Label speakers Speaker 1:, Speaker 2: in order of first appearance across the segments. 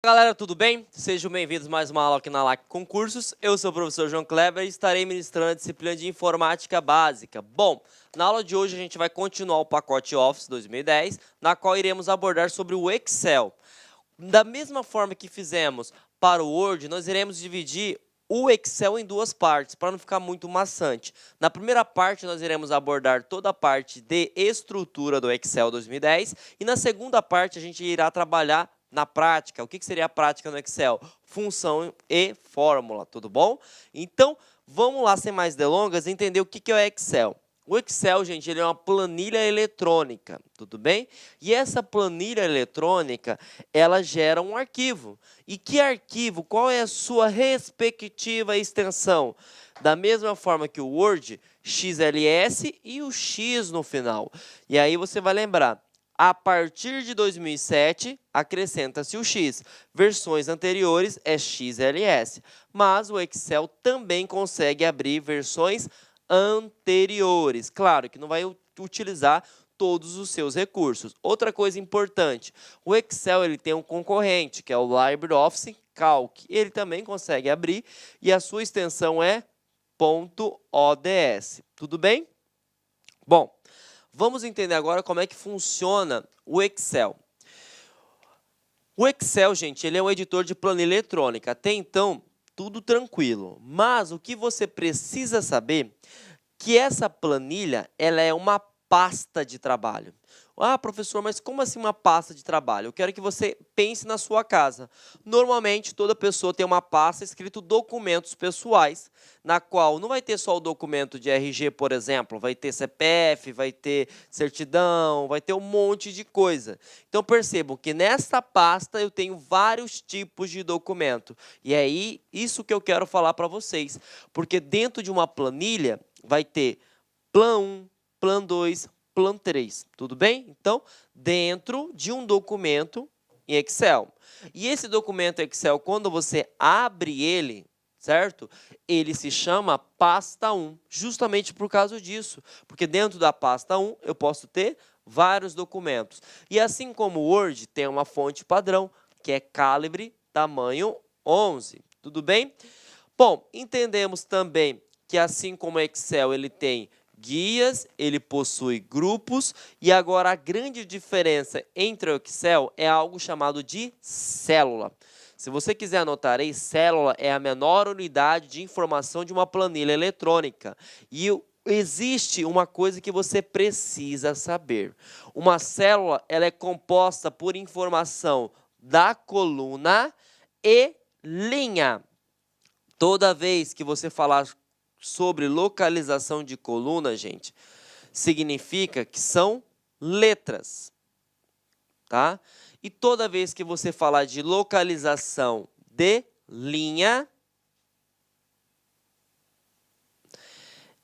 Speaker 1: Galera, tudo bem? Sejam bem-vindos a mais uma aula aqui na LAC Concursos. Eu sou o professor João Kleber e estarei ministrando a disciplina de Informática Básica. Bom, na aula de hoje a gente vai continuar o pacote Office 2010, na qual iremos abordar sobre o Excel. Da mesma forma que fizemos para o Word, nós iremos dividir o Excel em duas partes, para não ficar muito maçante. Na primeira parte, nós iremos abordar toda a parte de estrutura do Excel 2010 e na segunda parte a gente irá trabalhar na prática. O que seria a prática no Excel? Função e fórmula, tudo bom? Então, vamos lá, sem mais delongas, entender o que é o Excel. O Excel, gente, ele é uma planilha eletrônica, tudo bem? E essa planilha eletrônica, ela gera um arquivo. E que arquivo? Qual é a sua respectiva extensão? Da mesma forma que o Word, XLS e o X no final. E aí você vai lembrar, a partir de 2007, acrescenta-se o X. Versões anteriores é XLS. Mas o Excel também consegue abrir versões anteriores. Claro que não vai utilizar todos os seus recursos. Outra coisa importante, o Excel ele tem um concorrente, que é o LibreOffice Calc. Ele também consegue abrir e a sua extensão é .ods. Tudo bem? Bom, vamos entender agora como é que funciona o Excel. O Excel, gente, ele é um editor de planilha eletrônica. Até então, tudo tranquilo. Mas o que você precisa saber que essa planilha ela é uma pasta de trabalho. Ah, professor, mas como assim uma pasta de trabalho? Eu quero que você pense na sua casa. Normalmente, toda pessoa tem uma pasta escrito documentos pessoais, na qual não vai ter só o documento de RG, por exemplo, vai ter CPF, vai ter certidão, vai ter um monte de coisa. Então, percebam que nessa pasta eu tenho vários tipos de documento. E é isso que eu quero falar para vocês. Porque dentro de uma planilha vai ter Plan 1, Plan 2, Plan 3, tudo bem? Então, dentro de um documento em Excel. E esse documento Excel, quando você abre ele, certo? Ele se chama pasta 1, justamente por causa disso. Porque dentro da pasta 1, eu posso ter vários documentos. E assim como o Word tem uma fonte padrão, que é calibre tamanho 11, tudo bem? Bom, entendemos também que assim como o Excel ele tem guias, ele possui grupos e agora a grande diferença entre o Excel é algo chamado de célula. Se você quiser anotar aí, célula é a menor unidade de informação de uma planilha eletrônica. E existe uma coisa que você precisa saber. Uma célula ela é composta por informação da coluna e linha. Toda vez que você falar sobre localização de coluna, gente, significa que são letras, tá? E toda vez que você falar de localização de linha,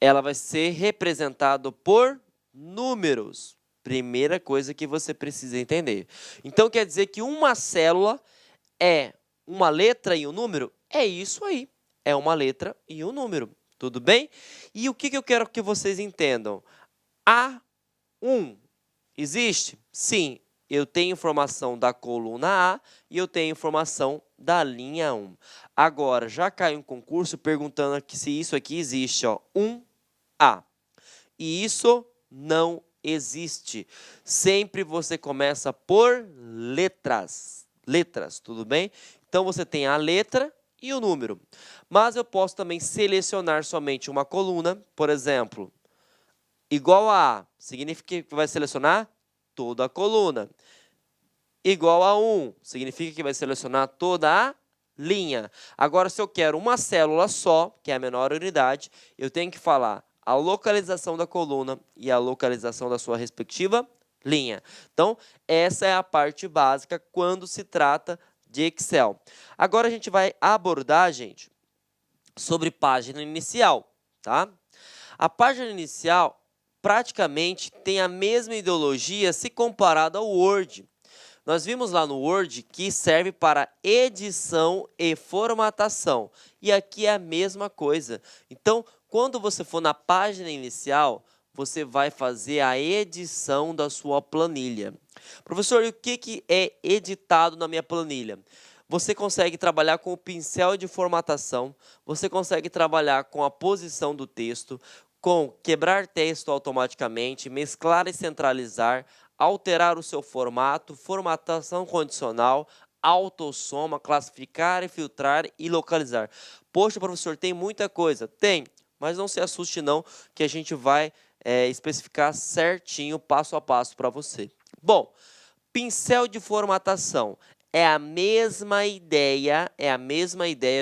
Speaker 1: ela vai ser representada por números. Primeira coisa que você precisa entender. Então, quer dizer que uma célula é uma letra e um número? É isso aí, é uma letra e um número. Tudo bem? E o que eu quero que vocês entendam? A1 existe? Sim, eu tenho informação da coluna A e eu tenho informação da linha 1. Agora, já caiu um concurso perguntando aqui se isso aqui existe, ó, 1A. E isso não existe. Sempre você começa por letras. Letras, tudo bem? Então, você tem a letra e o número. Mas eu posso também selecionar somente uma coluna, por exemplo, igual a A, significa que vai selecionar toda a coluna. Igual a 1, significa que vai selecionar toda a linha. Agora, se eu quero uma célula só, que é a menor unidade, eu tenho que falar a localização da coluna e a localização da sua respectiva linha. Então, essa é a parte básica quando se trata de Excel. Agora a gente vai abordar, gente, sobre página inicial, tá? A página inicial praticamente tem a mesma ideologia se comparada ao Word. Nós vimos lá no Word que serve para edição e formatação. E aqui é a mesma coisa. Então, quando você for na página inicial, você vai fazer a edição da sua planilha. Professor, e o que é editado na minha planilha? você consegue trabalhar com o pincel de formatação, você consegue trabalhar com a posição do texto, com quebrar texto automaticamente, mesclar e centralizar, alterar o seu formato, formatação condicional, autossoma, classificar e filtrar e localizar. Poxa, professor, tem muita coisa. Tem, mas não se assuste não, que a gente vai especificar certinho, passo a passo para você. Bom, pincel de formatação é a mesma ideia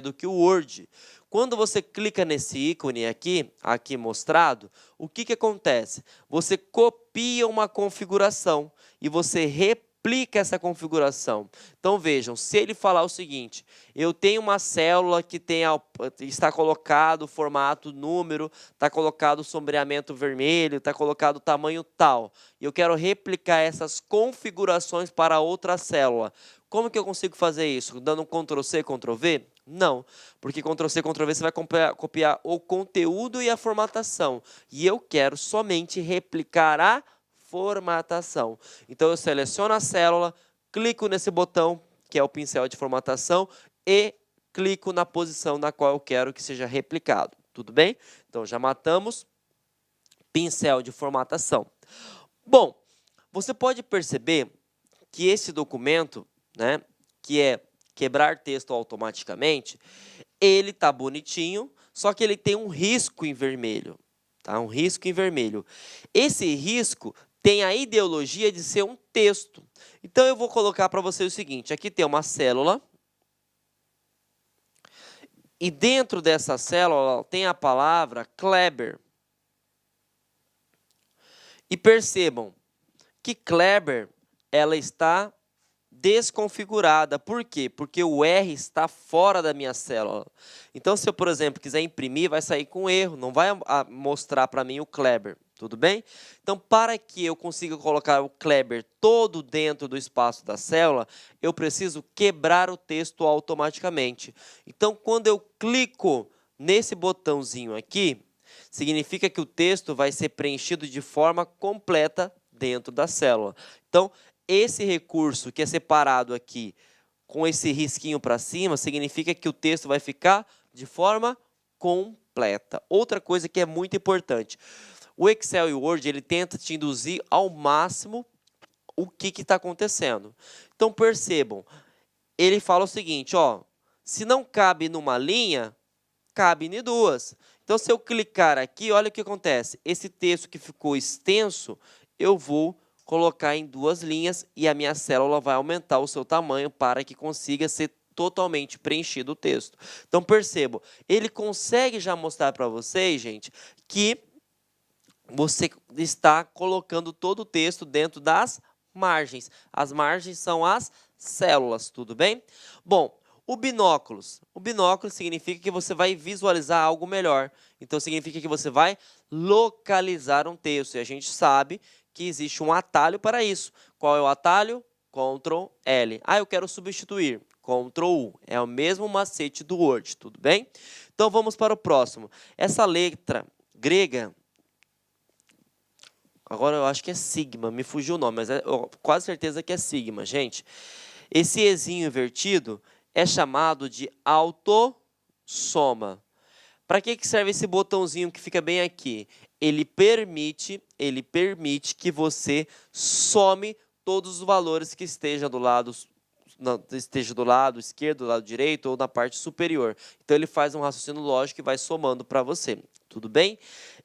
Speaker 1: do que o Word. Quando você clica nesse ícone aqui mostrado, o que acontece? Você copia uma configuração e você replica essa configuração. Então vejam, se ele falar o seguinte, eu tenho uma célula que está colocado o formato número, está colocado o sombreamento vermelho, está colocado o tamanho tal, e eu quero replicar essas configurações para outra célula. Como que eu consigo fazer isso? Dando um Ctrl+C, Ctrl+V? Não, porque Ctrl+C, Ctrl+V você vai copiar o conteúdo e a formatação. E eu quero somente replicar a formatação. Então, eu seleciono a célula, clico nesse botão, que é o pincel de formatação, e clico na posição na qual eu quero que seja replicado. Tudo bem? Então, já matamos pincel de formatação. Bom, você pode perceber que esse documento, né, que é quebrar texto automaticamente, ele está bonitinho, só que ele tem um risco em vermelho. Tá? Um risco em vermelho. Esse risco tem a ideologia de ser um texto. Então, eu vou colocar para você o seguinte, aqui tem uma célula, e dentro dessa célula tem a palavra Kleber. E percebam que Kleber, ela está desconfigurada. Por quê? Porque o R está fora da minha célula. Então, se eu, por exemplo, quiser imprimir, vai sair com erro, não vai mostrar para mim o Kleber. Tudo bem? Então, para que eu consiga colocar o Kleber todo dentro do espaço da célula, eu preciso quebrar o texto automaticamente. Então, quando eu clico nesse botãozinho aqui, significa que o texto vai ser preenchido de forma completa dentro da célula. Então, esse recurso que é separado aqui com esse risquinho para cima, significa que o texto vai ficar de forma completa. Outra coisa que é muito importante, o Excel e o Word, ele tenta te induzir ao máximo o que está acontecendo. Então, percebam, ele fala o seguinte, ó, se não cabe numa linha, cabe em duas. Então, se eu clicar aqui, olha o que acontece. Esse texto que ficou extenso, eu vou colocar em duas linhas e a minha célula vai aumentar o seu tamanho para que consiga ser totalmente preenchido o texto. Então, percebam, ele consegue já mostrar para vocês, gente, que você está colocando todo o texto dentro das margens. As margens são as células, tudo bem? Bom, o binóculos. O binóculo significa que você vai visualizar algo melhor. Então, significa que você vai localizar um texto. E a gente sabe que existe um atalho para isso. Qual é o atalho? Ctrl L. Ah, eu quero substituir. Ctrl U. É o mesmo macete do Word, tudo bem? Então, vamos para o próximo. Essa letra grega, agora eu acho que é sigma, me fugiu o nome, mas quase certeza que é sigma, gente. Esse Ezinho invertido é chamado de autossoma. Para que serve esse botãozinho que fica bem aqui? Ele permite que você some todos os valores que estejam do lado esquerdo, do lado direito ou na parte superior. Então, ele faz um raciocínio lógico e vai somando para você. Tudo bem?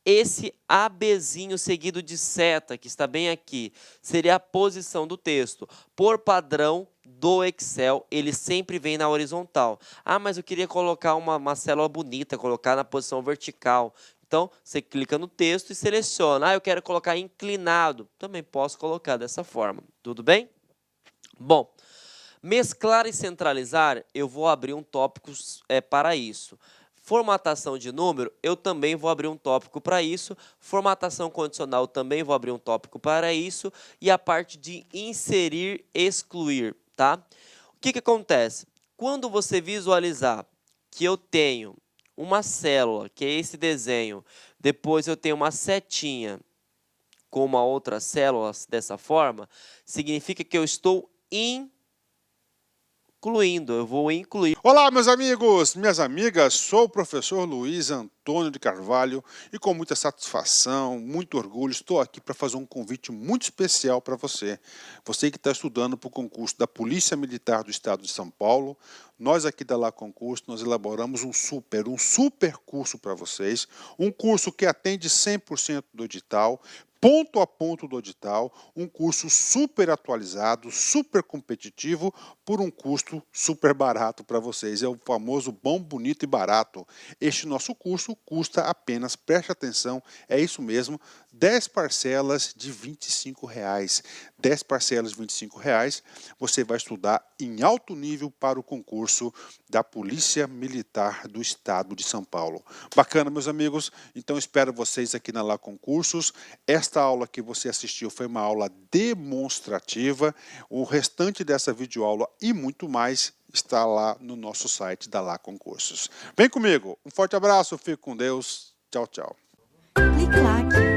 Speaker 1: Esse ABzinho seguido de seta, que está bem aqui, seria a posição do texto. Por padrão do Excel, ele sempre vem na horizontal. Ah, mas eu queria colocar uma célula bonita, colocar na posição vertical. Então, você clica no texto e seleciona. Ah, eu quero colocar inclinado. Também posso colocar dessa forma. Tudo bem? Bom, mesclar e centralizar, eu vou abrir um tópico para isso. Formatação de número, eu também vou abrir um tópico para isso. Formatação condicional, também vou abrir um tópico para isso. E a parte de inserir, excluir, tá? O que acontece? Quando você visualizar que eu tenho uma célula, que é esse desenho, depois eu tenho uma setinha com uma outra célula dessa forma, significa que eu estou excluindo, eu vou incluir.
Speaker 2: Olá, meus amigos, minhas amigas, sou o professor Luiz Antônio de Carvalho e com muita satisfação, muito orgulho, estou aqui para fazer um convite muito especial para você. Você que está estudando para o concurso da Polícia Militar do Estado de São Paulo, nós aqui da Lá Concurso, nós elaboramos um super curso para vocês, um curso que atende 100% do edital, ponto a ponto do edital, um curso super atualizado, super competitivo, por um custo super barato para vocês. É o famoso bom, bonito e barato. Este nosso curso custa apenas, preste atenção, é isso mesmo, 10 parcelas de R$ 25. 10 parcelas de R$ 25, você vai estudar em alto nível para o concurso da Polícia Militar do Estado de São Paulo. Bacana, meus amigos? Então espero vocês aqui na Lá Concursos. Esta aula que você assistiu foi uma aula demonstrativa. O restante dessa videoaula e muito mais está lá no nosso site da Lá Concursos. Vem comigo, um forte abraço, fique com Deus, tchau, tchau.
Speaker 3: Clique-claque.